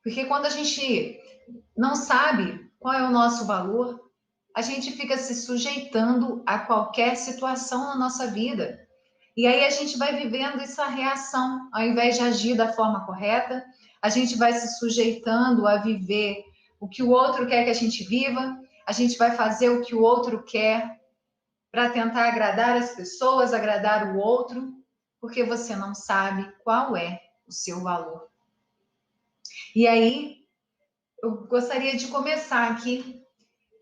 Porque quando a gente não sabe qual é o nosso valor, a gente fica se sujeitando a qualquer situação na nossa vida. E aí a gente vai vivendo essa reação, ao invés de agir da forma correta, a gente vai se sujeitando a viver o que o outro quer que a gente viva, a gente vai fazer o que o outro quer para tentar agradar as pessoas, agradar o outro, porque você não sabe qual é o seu valor. E aí, eu gostaria de começar aqui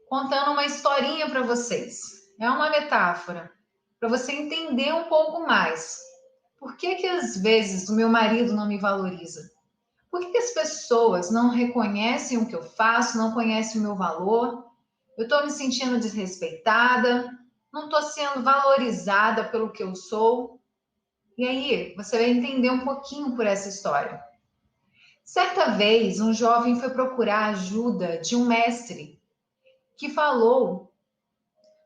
contando uma historinha para vocês. É uma metáfora para você entender um pouco mais. Por que que às vezes o meu marido não me valoriza? Por que que as pessoas não reconhecem o que eu faço, não conhecem o meu valor? Eu estou me sentindo desrespeitada, não estou sendo valorizada pelo que eu sou. E aí, você vai entender um pouquinho por essa história. Certa vez, um jovem foi procurar ajuda de um mestre que falou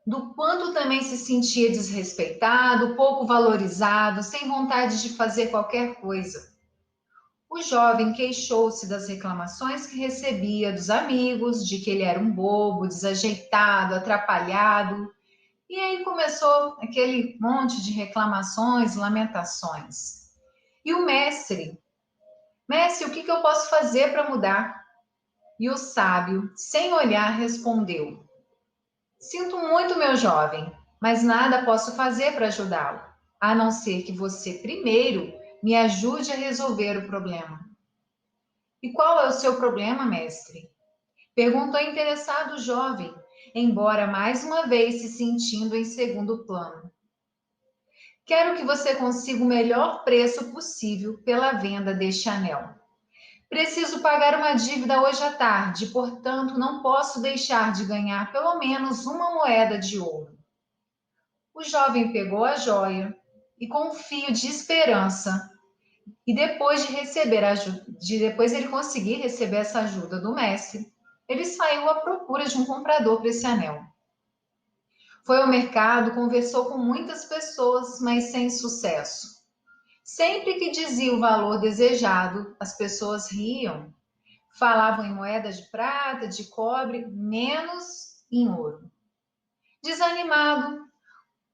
do quanto também se sentia desrespeitado, pouco valorizado, sem vontade de fazer qualquer coisa. O jovem queixou-se das reclamações que recebia dos amigos, de que ele era um bobo, desajeitado, atrapalhado. E aí começou aquele monte de reclamações, lamentações. E o mestre, o que eu posso fazer para mudar? E o sábio, sem olhar, respondeu: Sinto muito, meu jovem, mas nada posso fazer para ajudá-lo, a não ser que você primeiro me ajude a resolver o problema. E qual é o seu problema, mestre? Perguntou interessado o jovem, embora mais uma vez se sentindo em segundo plano. Quero que você consiga o melhor preço possível pela venda deste anel. Preciso pagar uma dívida hoje à tarde, portanto, não posso deixar de ganhar pelo menos uma moeda de ouro. O jovem pegou a joia e, com um fio de esperança, e depois ele conseguir receber essa ajuda do mestre, ele saiu à procura de um comprador para esse anel. Foi ao mercado, conversou com muitas pessoas, mas sem sucesso. Sempre que dizia o valor desejado, as pessoas riam, falavam em moedas de prata, de cobre, menos em ouro. Desanimado,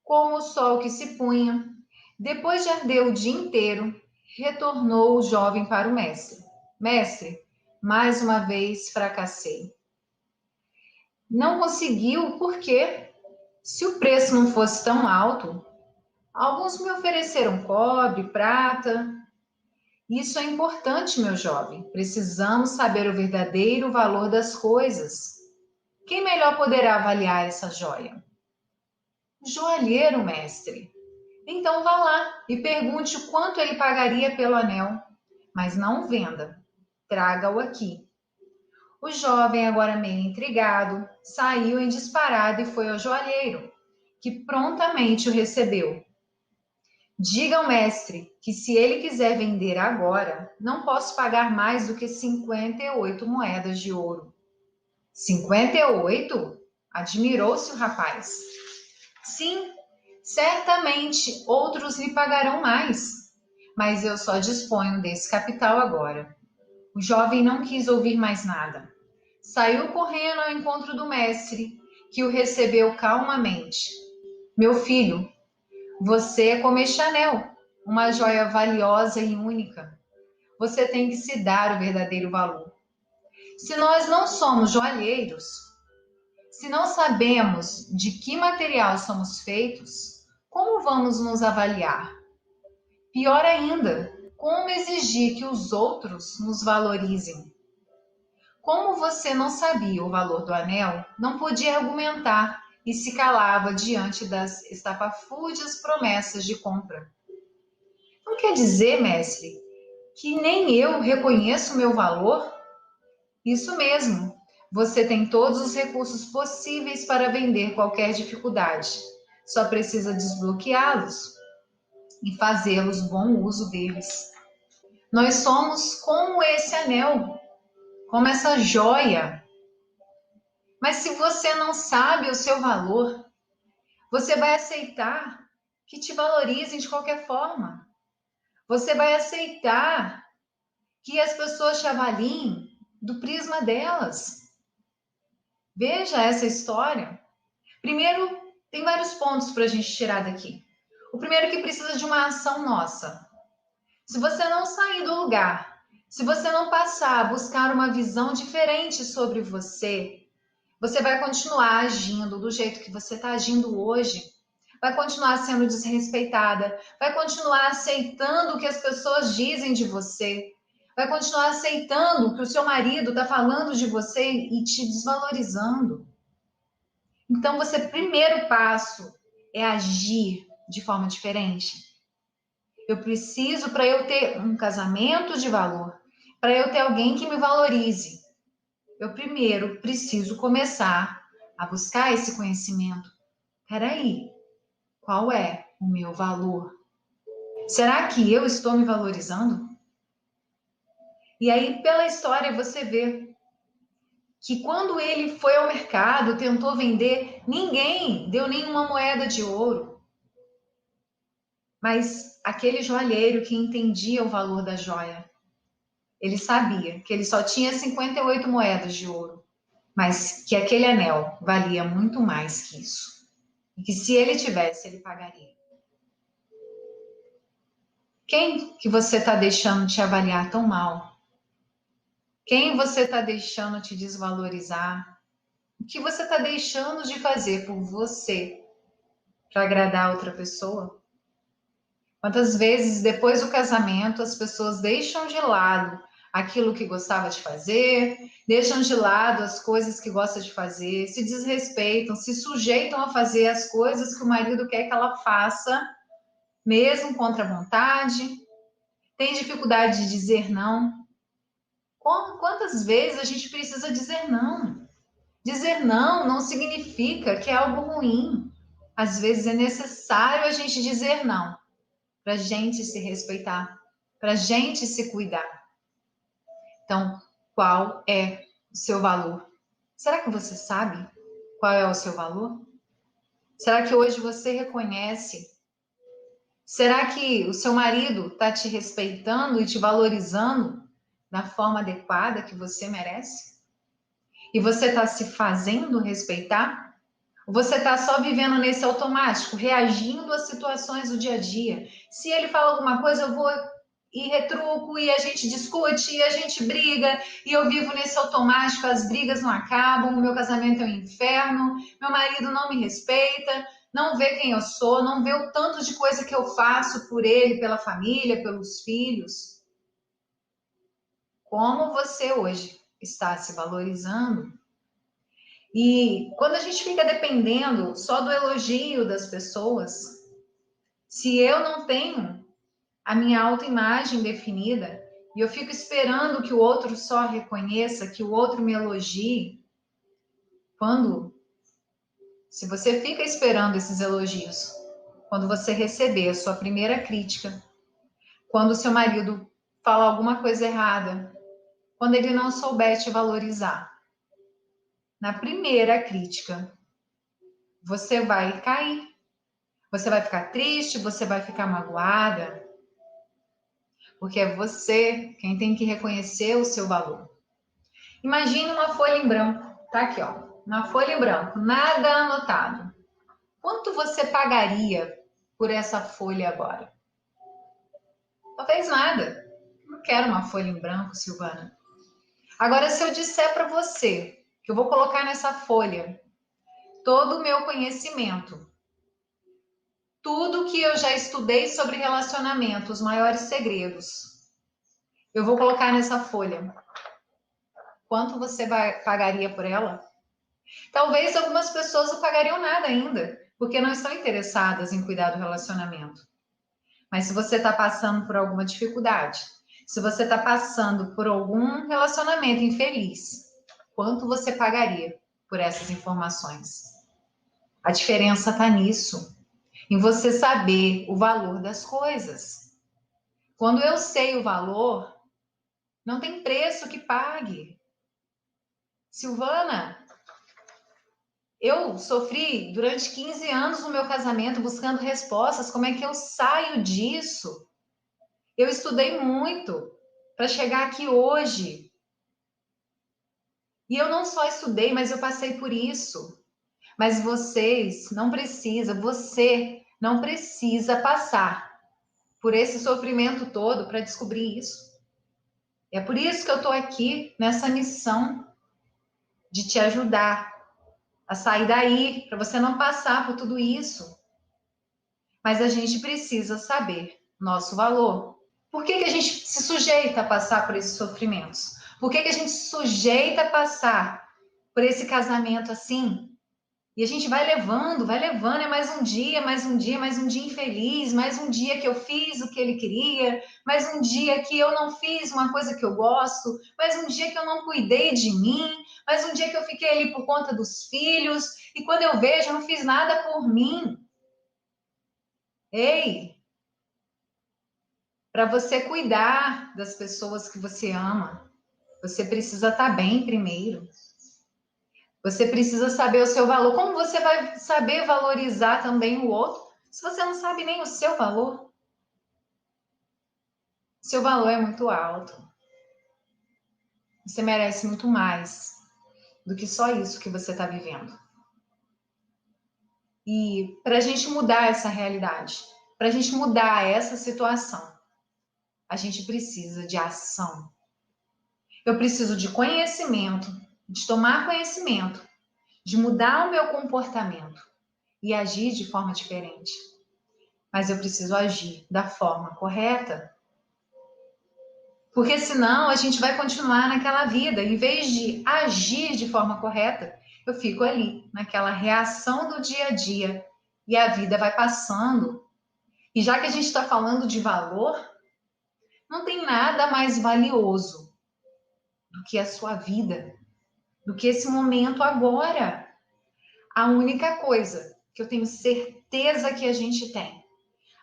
como o sol que se punha, depois de arder o dia inteiro, retornou o jovem para o mestre. Mestre, mais uma vez fracassei. Não conseguiu por quê? Se o preço não fosse tão alto, alguns me ofereceram cobre, prata. Isso é importante, meu jovem. Precisamos saber o verdadeiro valor das coisas. Quem melhor poderá avaliar essa joia? Joalheiro, mestre. Então vá lá e pergunte o quanto ele pagaria pelo anel, mas não venda. Traga-o aqui. O jovem, agora meio intrigado, saiu em disparada e foi ao joalheiro, que prontamente o recebeu. Diga ao mestre que se ele quiser vender agora, não posso pagar mais do que 58 moedas de ouro. 58? Admirou-se o rapaz. Sim, certamente outros lhe pagarão mais, mas eu só disponho desse capital agora. O jovem não quis ouvir mais nada. Saiu correndo ao encontro do mestre, que o recebeu calmamente. Meu filho, você é como este anel, uma joia valiosa e única. Você tem que se dar o verdadeiro valor. Se nós não somos joalheiros, se não sabemos de que material somos feitos, como vamos nos avaliar? Pior ainda, como exigir que os outros nos valorizem? Como você não sabia o valor do anel, não podia argumentar e se calava diante das estapafúrdias promessas de compra. Não quer dizer, mestre, que nem eu reconheço o meu valor? Isso mesmo. Você tem todos os recursos possíveis para vender qualquer dificuldade. Só precisa desbloqueá-los e fazê-los bom uso deles. Nós somos como esse anel, como essa joia. Mas se você não sabe o seu valor, você vai aceitar que te valorizem de qualquer forma. Você vai aceitar que as pessoas te avaliem do prisma delas. Veja essa história. Primeiro, tem vários pontos para a gente tirar daqui. O primeiro é que precisa de uma ação nossa. Se você não sair do lugar, se você não passar a buscar uma visão diferente sobre você, você vai continuar agindo do jeito que você está agindo hoje, vai continuar sendo desrespeitada, vai continuar aceitando o que as pessoas dizem de você, vai continuar aceitando o que o seu marido está falando de você e te desvalorizando. Então, você, primeiro passo é agir de forma diferente. Eu preciso, para eu ter um casamento de valor, para eu ter alguém que me valorize, eu primeiro preciso começar a buscar esse conhecimento. Peraí, qual é o meu valor? Será que eu estou me valorizando? E aí, pela história, você vê que quando ele foi ao mercado, tentou vender, ninguém deu nenhuma moeda de ouro. Mas aquele joalheiro que entendia o valor da joia, ele sabia que ele só tinha 58 moedas de ouro, mas que aquele anel valia muito mais que isso. E que se ele tivesse, ele pagaria. Quem que você está deixando te avaliar tão mal? Quem você está deixando te desvalorizar? O que você está deixando de fazer por você para agradar outra pessoa? Quantas vezes depois do casamento as pessoas deixam de lado aquilo que gostava de fazer, deixam de lado as coisas que gosta de fazer, se desrespeitam, se sujeitam a fazer as coisas que o marido quer que ela faça, mesmo contra a vontade, tem dificuldade de dizer não. Quantas vezes a gente precisa dizer não? Dizer não não significa que é algo ruim. Às vezes é necessário a gente dizer não para a gente se respeitar, para a gente se cuidar. Então, qual é o seu valor? Será que você sabe qual é o seu valor? Será que hoje você reconhece? Será que o seu marido está te respeitando e te valorizando da forma adequada que você merece? E você está se fazendo respeitar? Ou você está só vivendo nesse automático, reagindo às situações do dia a dia? Se ele fala alguma coisa, eu vou e retruco, e a gente discute, e a gente briga, e eu vivo nesse automático, as brigas não acabam, o meu casamento é um inferno, meu marido não me respeita, não vê quem eu sou, não vê o tanto de coisa que eu faço por ele, pela família, pelos filhos. Como você hoje está se valorizando? E quando a gente fica dependendo só do elogio das pessoas, se eu não tenho a minha autoimagem definida e eu fico esperando que o outro só reconheça, que o outro me elogie, se você fica esperando esses elogios, quando você receber a sua primeira crítica, quando o seu marido fala alguma coisa errada, quando ele não souber te valorizar, na primeira crítica, você vai cair. Você vai ficar triste, você vai ficar magoada, porque é você quem tem que reconhecer o seu valor. Imagine uma folha em branco, tá aqui, ó, uma folha em branco, nada anotado. Quanto você pagaria por essa folha agora? Talvez nada. Não quero uma folha em branco, Silvana. Agora, se eu disser para você que eu vou colocar nessa folha todo o meu conhecimento, tudo que eu já estudei sobre relacionamento, os maiores segredos, eu vou colocar nessa folha. Quanto você pagaria por ela? Talvez algumas pessoas não pagariam nada ainda, porque não estão interessadas em cuidar do relacionamento. Mas se você está passando por alguma dificuldade, se você está passando por algum relacionamento infeliz, quanto você pagaria por essas informações? A diferença está nisso, em você saber o valor das coisas. Quando eu sei o valor, não tem preço que pague. Silvana, eu sofri durante 15 anos no meu casamento buscando respostas. Como é que eu saio disso? Eu estudei muito para chegar aqui hoje. E eu não só estudei, mas eu passei por isso. Mas você não precisa passar por esse sofrimento todo para descobrir isso. É por isso que eu estou aqui nessa missão de te ajudar a sair daí, para você não passar por tudo isso. Mas a gente precisa saber nosso valor. Por que a gente se sujeita a passar por esses sofrimentos? Por que a gente se sujeita a passar por esse casamento assim? E a gente vai levando, é mais um dia, mais um dia, mais um dia infeliz, mais um dia que eu fiz o que ele queria, mais um dia que eu não fiz uma coisa que eu gosto, mais um dia que eu não cuidei de mim, mais um dia que eu fiquei ali por conta dos filhos, e quando eu vejo, eu não fiz nada por mim. Ei, para você cuidar das pessoas que você ama, você precisa estar bem primeiro. Você precisa saber o seu valor. Como você vai saber valorizar também o outro se você não sabe nem o seu valor? Seu valor é muito alto. Você merece muito mais do que só isso que você está vivendo. E para a gente mudar essa realidade, para a gente mudar essa situação, a gente precisa de ação. Eu preciso de conhecimento, de tomar conhecimento, de mudar o meu comportamento e agir de forma diferente. Mas eu preciso agir da forma correta. Porque senão a gente vai continuar naquela vida. Em vez de agir de forma correta, eu fico ali, naquela reação do dia a dia. E a vida vai passando. E já que a gente está falando de valor, não tem nada mais valioso do que a sua vida, do que esse momento agora. A única coisa que eu tenho certeza que a gente tem,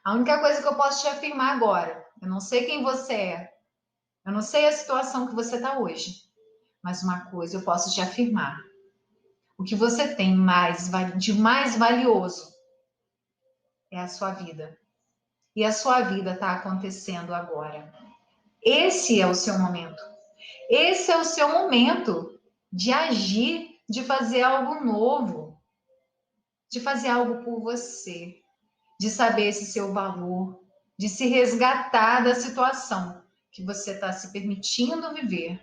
a única coisa que eu posso te afirmar agora, eu não sei quem você é, eu não sei a situação que você está hoje, mas uma coisa eu posso te afirmar: o que você tem de mais valioso é a sua vida. E a sua vida está acontecendo agora. Esse é o seu momento. Esse é o seu momento de agir, de fazer algo novo, de fazer algo por você, de saber esse seu valor, de se resgatar da situação que você está se permitindo viver.